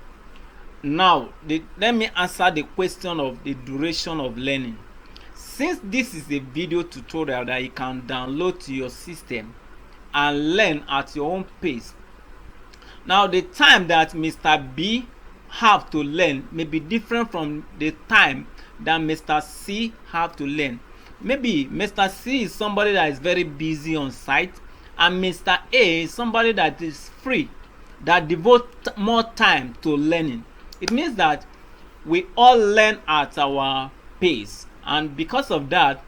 Now let me answer the question of the duration of learning. Since this is a video tutorial that you can download to your system and learn at your own pace, now the time that Mr. B have to learn may be different from the time that Mr. C have to learn. Maybe Mr. C is somebody that is very busy on site, and Mr. A is somebody that is free, that devote more time to learning. It means that we all learn at our pace, and because of that,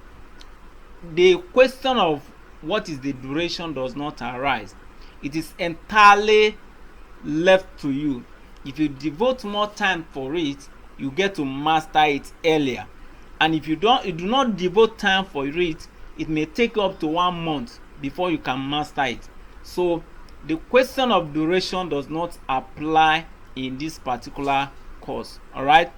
the question of what is the duration does not arise. It is entirely left to you. If you devote more time for it, you get to master it earlier, and if you do not devote time for it, it may take up to 1 month before you can master it. So the question of duration does not apply in this particular course. All right,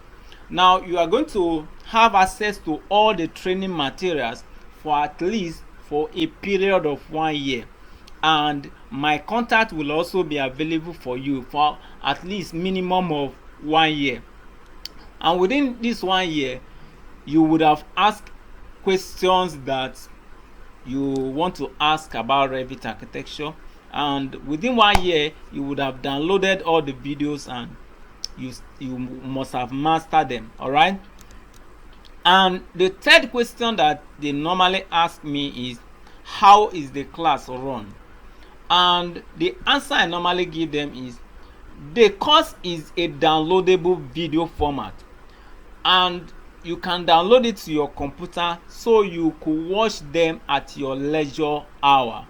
now you are going to have access to all the training materials for at least for a period of 1 year, and my contact will also be available for you for at least minimum of 1 year. And within this 1 year, you would have asked questions that you want to ask about Revit architecture, and within 1 year you would have downloaded all the videos and you must have mastered them. All right, and the third question that they normally ask me is, how is the class run? And the answer I normally give them is, the course is a downloadable video format, and you can download it to your computer so you could watch them at your leisure hour.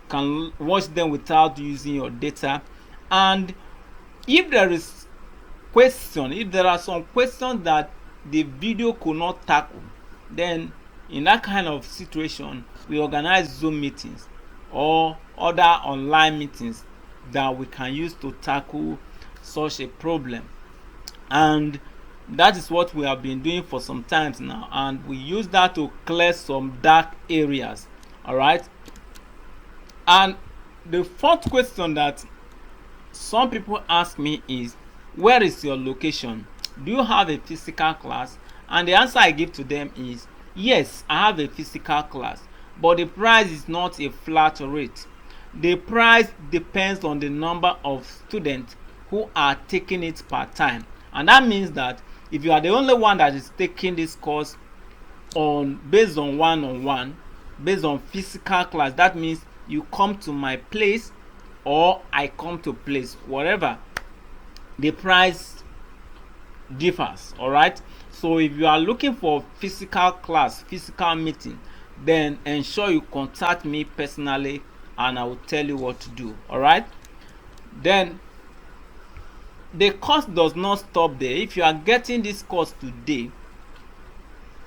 You can watch them without using your data. And if there are some questions that the video could not tackle, then in that kind of situation we organize Zoom meetings or other online meetings that we can use to tackle such a problem. And that is what we have been doing for some times now, and we use that to clear some dark areas. All right, and the fourth question that some people ask me is, where is your location? Do you have a physical class? And the answer I give to them is, yes, I have a physical class, but the price is not a flat rate. The price depends on the number of students who are taking it per time, and that means that if you are the only one that is taking this course based on one-on-one, based on physical class, that means you come to my place or I come to place, whatever, the price differs. All right, so if you are looking for physical class, physical meeting, then ensure you contact me personally and I will tell you what to do. All right, then the course does not stop there. If you are getting this course today,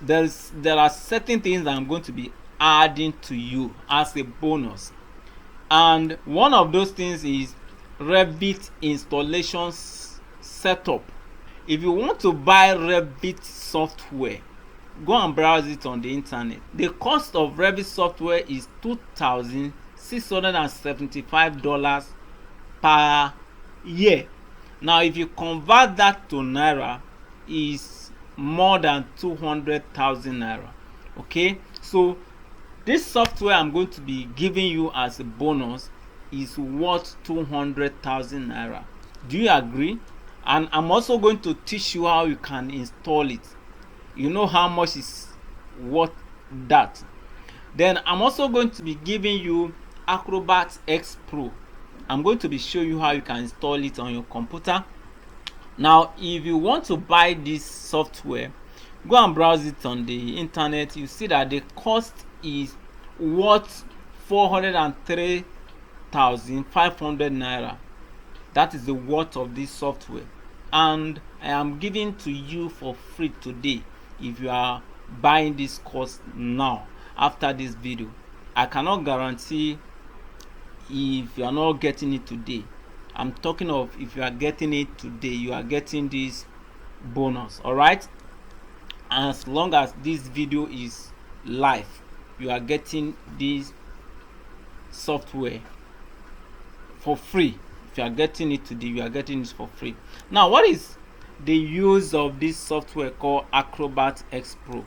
there are certain things that I'm going to be adding to you as a bonus, and one of those things is Revit installation setup. If you want to buy Revit software, go and browse it on the internet. The cost of Revit software is $2,675 per year. Now if you convert that to naira, is more than 200,000 naira. Okay, so this software I'm going to be giving you as a bonus is worth 200,000 naira. Do you agree? And I'm also going to teach you how you can install it. You know how much is worth that. Then I'm also going to be giving you Acrobat X Pro. I'm going to be showing you how you can install it on your computer. Now if you want to buy this software, go and browse it on the internet. You see that the cost is worth 403,500 naira. That is the worth of this software, and I am giving to you for free today if you are buying this course now after this video. I cannot guarantee if you are not getting it today. I'm talking of if you are getting it today, you are getting this bonus. All right, as long as this video is live, you are getting this software for free. If you are getting it today, you are getting it for free. Now what is the use of this software called Acrobat X Pro?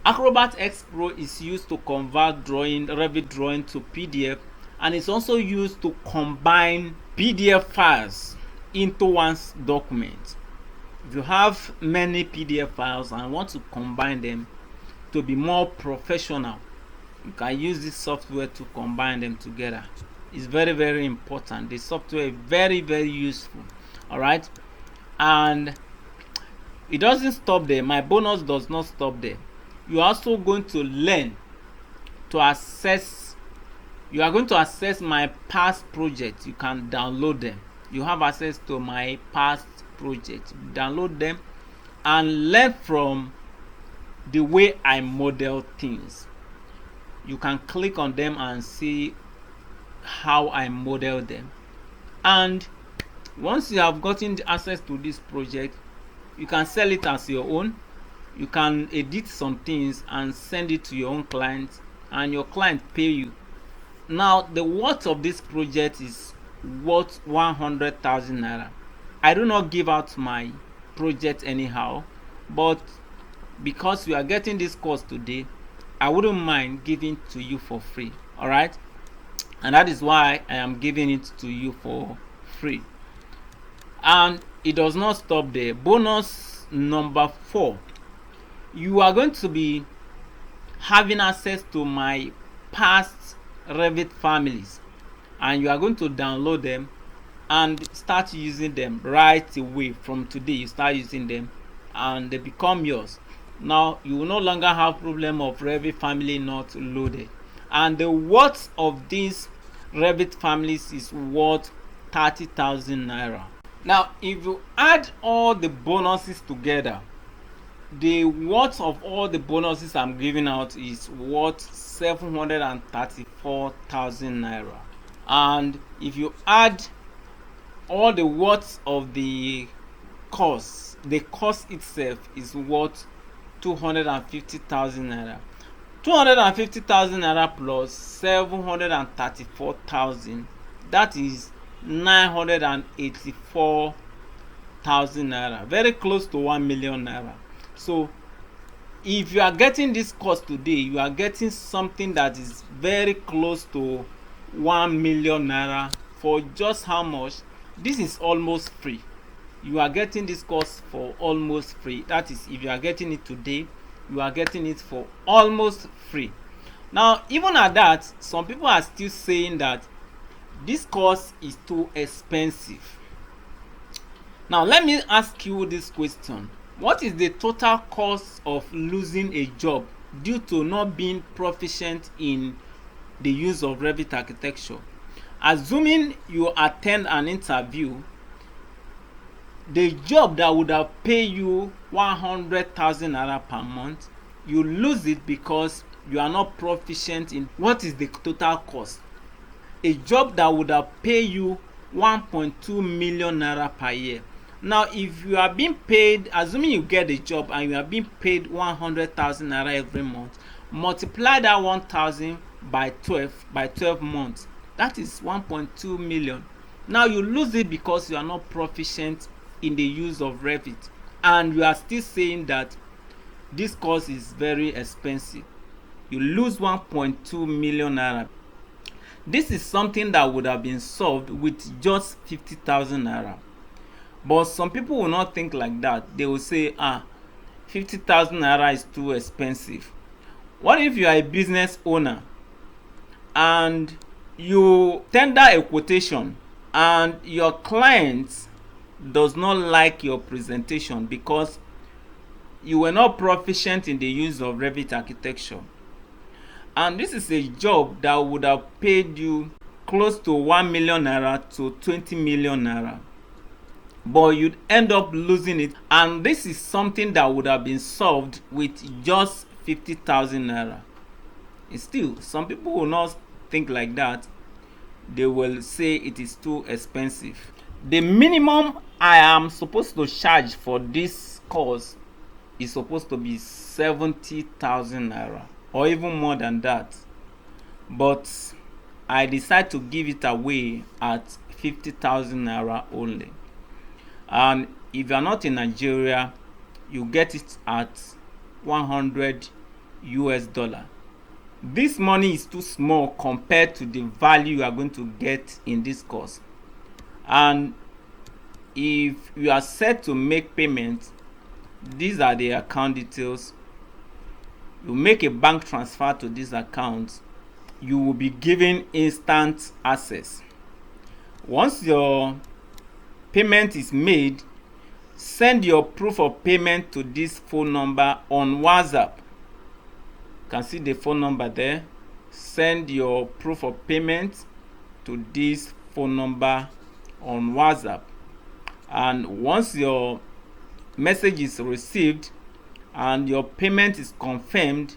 Acrobat X Pro is used to convert Revit drawing to PDF, and it's also used to combine PDF files into one document. If you have many PDF files and want to combine them to be more professional, you can use this software to combine them together. It's very, very important. The software is very, very useful. All right, and it doesn't stop there. My bonus does not stop there. You are also going to learn to access. You are going to access my past projects. You can download them. You have access to my past projects. Download them and learn from the way I model things. You can click on them and see how I model them. And once you have gotten access to this project, you can sell it as your own. You can edit some things and send it to your own client, and your client pay you. Now the worth of this project is worth 100,000 naira. I do not give out my project anyhow, but because we are getting this course today, I wouldn't mind giving to you for free. All right, and that is why I am giving it to you for free. And it does not stop there. Bonus number 4, you are going to be having access to my past Revit families, and you are going to download them and start using them right away. From today you start using them and they become yours. Now you will no longer have problem of Revit family not loaded, and the worth of these Revit families is worth 30,000 naira. Now if you add all the bonuses together, the worth of all the bonuses I'm giving out is worth 734,000 naira. And if you add all the worth of the course itself is worth 250,000 naira. 250,000 naira plus 734,000, that is 984,000 naira, very close to 1 million naira. So if you are getting this course today, you are getting something that is very close to 1 million naira for just how much? This is almost free. You are getting this course for almost free. That is, if you are getting it today, you are getting it for almost free. Now even at that, some people are still saying that this course is too expensive. Now let me ask you this question: what is the total cost of losing a job due to not being proficient in the use of Revit architecture? Assuming you attend an interview, the job that would have paid you 100,000 naira per month You lose it because you are not proficient in what is the total cost. A job that would have paid you 1.2 million naira per year. Now if you are being paid, assuming you get a job and you are being paid 100,000 naira every month, multiply that 1,000 by 12 months, that is 1.2 million. Now you lose it because you are not proficient in the use of Revit, and you are still saying that this course is very expensive. You lose 1.2 million naira. This is something that would have been solved with just 50,000 naira. But some people will not think like that. They will say, 50,000 naira is too expensive. What if you are a business owner and you tender a quotation and your client does not like your presentation because you were not proficient in the use of Revit architecture? And this is a job that would have paid you close to 1 million naira to 20 million naira, but you'd end up losing it. And this is something that would have been solved with just 50,000 naira. Still, some people will not think like that. They will say it is too expensive. The minimum I am supposed to charge for this course is supposed to be 70,000 naira, or even more than that, but I decide to give it away at 50,000 naira only. And if you are not in Nigeria, you get it at 100 US dollar. This money is too small compared to the value you are going to get in this course. And if you are set to make payments, these are the account details. You make a bank transfer to this account, you will be given instant access. Once your payment is made, send your proof of payment to this phone number on WhatsApp. You can see the phone number there. Send your proof of payment to this phone number on WhatsApp. And once your message is received and your payment is confirmed,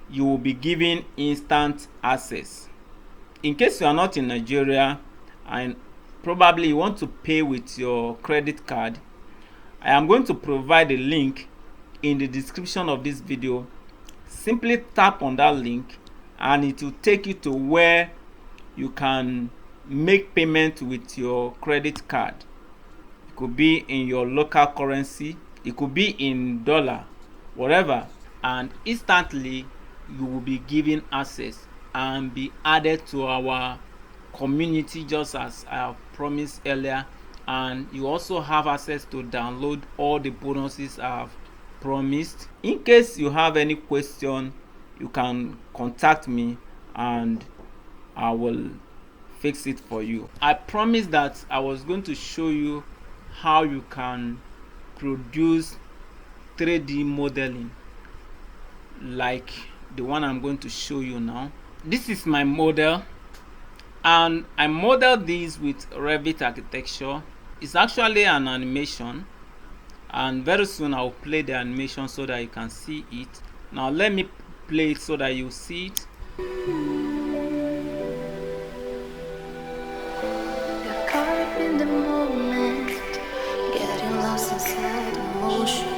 you will be given instant access. In case you are not in Nigeria and probably you want to pay with your credit card, I am going to provide a link in the description of this video. Simply tap on that link and it will take you to where you can make payment with your credit card. It could be in your local currency, it could be in dollar, whatever, and instantly you will be given access and be added to our community, just as I have promised earlier. And you also have access to download all the bonuses I have promised. In case you have any question, you can contact me and I will fix it for you. I promised that I was going to show you how you can produce 3D modeling like the one I'm going to show you now. This is my model, and I modeled this with Revit architecture. It's actually an animation, and very soon I'll play the animation so that you can see it. Now let me play it so that you see it. Got caught up in the moment, getting lost inside emotion.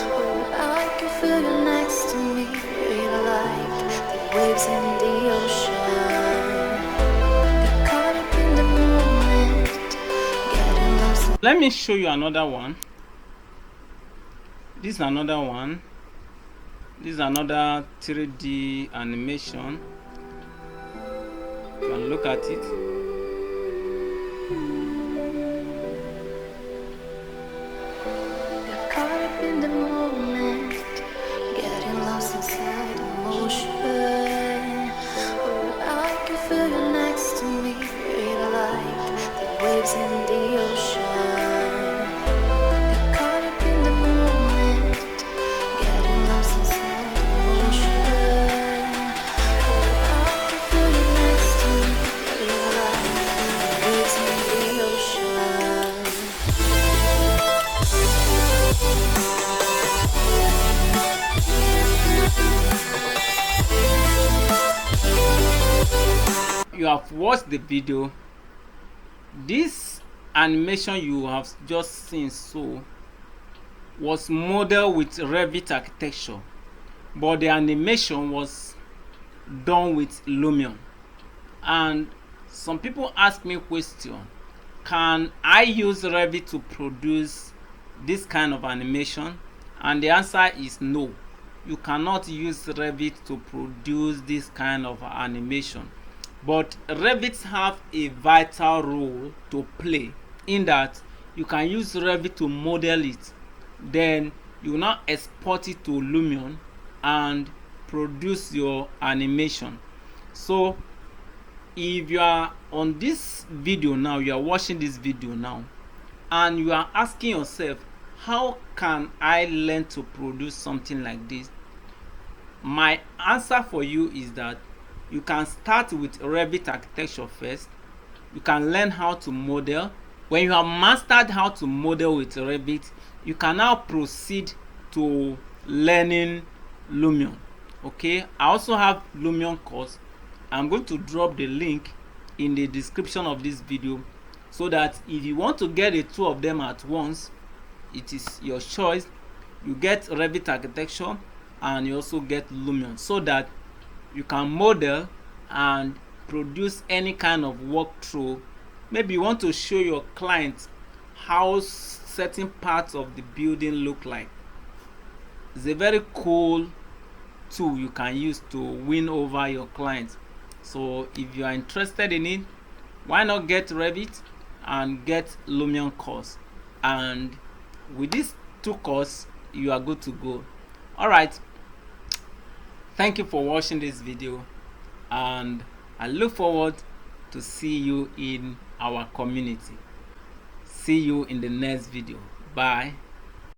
Oh, I can feel you next to me, feel like the waves in the ocean. Got caught up in the moment, getting lost. Let me show you another one. This is another one. This is another 3D animation. You can look at it. Got caught up in the moment, getting lost inside emotion. Oh, I can feel you next to me, feel like the waves in the ocean. Got caught up in the moment, getting lost inside emotion. Oh, I can feel you next to me, feel like the waves in the ocean. you have watched the video. This animation you have just seen was modeled with Revit architecture, but the animation was done with Lumion. And some people ask me question, can I use Revit to produce this kind of animation? And the answer is no. You cannot use Revit to produce this kind of animation. But Revit have a vital role to play in that you can use Revit to model it. Then you now export it to Lumion and produce your animation. So if you are on this video now, you are watching this video now, and you are asking yourself, how can I learn to produce something like this? My answer for you is that you can start with Revit architecture first. You can learn how to model. When you have mastered how to model with Revit, you can now proceed to learning Lumion. Okay, I also have Lumion course. I'm going to drop the link in the description of this video, so that if you want to get the two of them at once, it is your choice. You get Revit architecture and you also get Lumion, so that you can model and produce any kind of walkthrough. Maybe you want to show your client how certain parts of the building look like. It's a very cool tool you can use to win over your clients. So if you are interested in it, why not get Revit and get Lumion course? And with these two courses, you are good to go. All right, thank you for watching this video, and I look forward to see you in our community. See you in the next video. Bye.